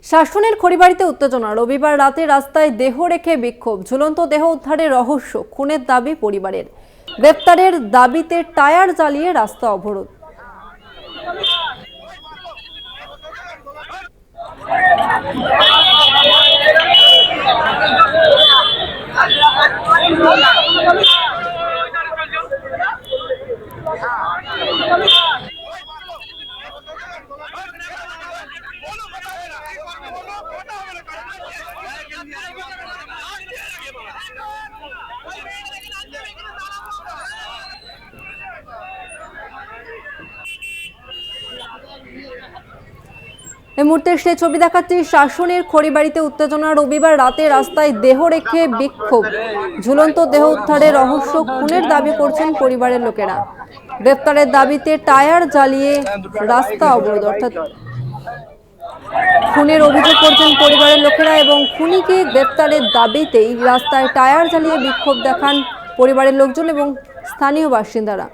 শাসনের খড়িবাড়িতে উত্তেজনা। রবিবার রাতে রাস্তায় দেহ রেখে বিক্ষোভ, ঝুলন্ত দেহ উদ্ধারের রহস্য, খুনের দাবি পরিবারের। গ্রেপ্তারের দাবিতে টায়ার জ্বালিয়ে রাস্তা অবরোধ। এই মুহূর্তে সেই ছবি দেখাচ্ছি। শাসনের খড়িবাড়িতে উত্তেজনা। রবিবার রাতে রাস্তায় দেহ রেখে বিক্ষোভ, ঝুলন্ত দেহ উদ্ধারের রহস্য, খুনের দাবি করছেন পরিবারের লোকেরা। গ্রেপ্তারের দাবিতে টায়ার জ্বালিয়ে রাস্তা অবরোধ, অর্থাৎ খুনের অভিযোগ করছেন পরিবারের লোকেরা এবং খুনিকে গ্রেপ্তারের দাবিতেই রাস্তায় টায়ার জ্বালিয়ে বিক্ষোভ দেখান পরিবারের লোকজন এবং স্থানীয় বাসিন্দারা।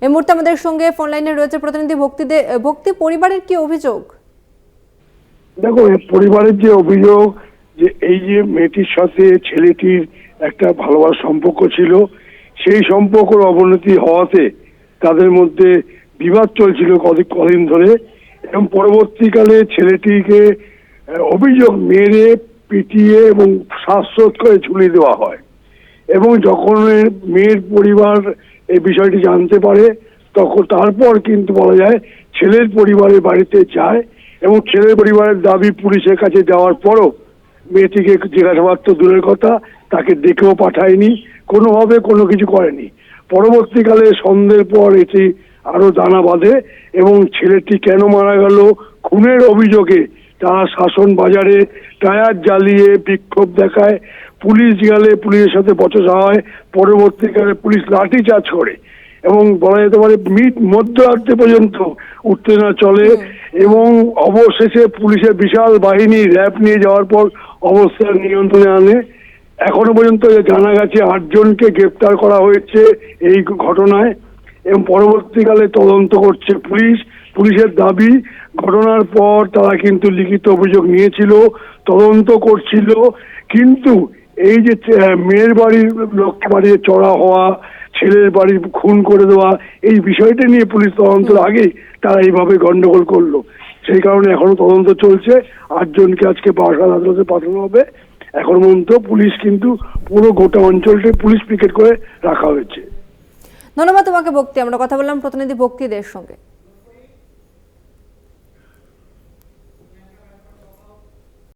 এই মুহূর্তে আমাদের সঙ্গে ফোন লাইনে রয়েছে প্রতিনিধি ভক্তি। পরিবারের কি অভিযোগ? দেখো, পরিবারের যে অভিযোগ, যে এই যে মেয়েটির সাথে ছেলেটির একটা ভালোবাসার সম্পর্ক ছিল, সেই সম্পর্কের অবনতি হওয়াতে তাদের মধ্যে বিবাদ চলছিল কদিন ধরে, এবং পরবর্তীকালে ছেলেটিকে অভিযোগ মেরে পিটিয়ে এবং শ্বাসরোধ করে ঝুলিয়ে দেওয়া হয়। এবং যখন মেয়ের পরিবার এই বিষয়টি জানতে পারে, তখন তারপর কিন্তু বলা যায় ছেলের পরিবারের বাড়িতে যায় এবং ছেলের পরিবারের দাবি পুলিশের কাছে যাওয়ার পরও মেয়েটিকে জিজ্ঞাসাবাদ তো দূরের কথা, তাকে ডেকেও পাঠায়নি, কোনোভাবে কোনো কিছু করেনি। পরবর্তীকালে সন্ধ্যের পর এটি আরো দানা বাঁধে এবং ছেলেটি কেন মারা গেল, খুনের অভিযোগে তারা শাসন বাজারে টায়ার জ্বালিয়ে বিক্ষোভ দেখায়। পুলিশ গেলে পুলিশের সাথে বচসা হয়, পরবর্তীকালে পুলিশ লাঠিচার্জ করে এবং বলা যেতে পারে মধ্যরাত্রি পর্যন্ত উত্তেজনা চলে এবং অবশেষে পুলিশের বিশাল বাহিনী র্যাব নিয়ে যাওয়ার পর অবস্থা নিয়ন্ত্রণে আনে। এখনো পর্যন্ত জানা গেছে 8 জনকে গ্রেপ্তার করা হয়েছে এই ঘটনায় এবং পরবর্তীকালে তদন্ত করছে পুলিশ। পুলিশের দাবি, ঘটনার পর তারা কিন্তু লিখিত অভিযোগ নিয়েছিল, তদন্ত করছিল, কিন্তু এই যে মেয়ের বাড়ির লোককে বাড়ি চড়া হওয়া, ছেলের বাড়ি খুন করে দেওয়া, এই বিষয়টা নিয়ে পুলিশ তদন্তের আগেই তারা এইভাবে গন্ডগোল করলো। সেই কারণে এখনো তদন্ত চলছে। 8 জনকে আজকে বারাসাত আদালতে পাঠানো হবে। এখন পর্যন্ত পুলিশ কিন্তু পুরো গোটা অঞ্চলটি পুলিশ পিকেট করে রাখা হয়েছে। ধন্যবাদ তোমাকে ভক্তি। আমরা কথা বললাম প্রতিনিধি ভক্তিদের সঙ্গে।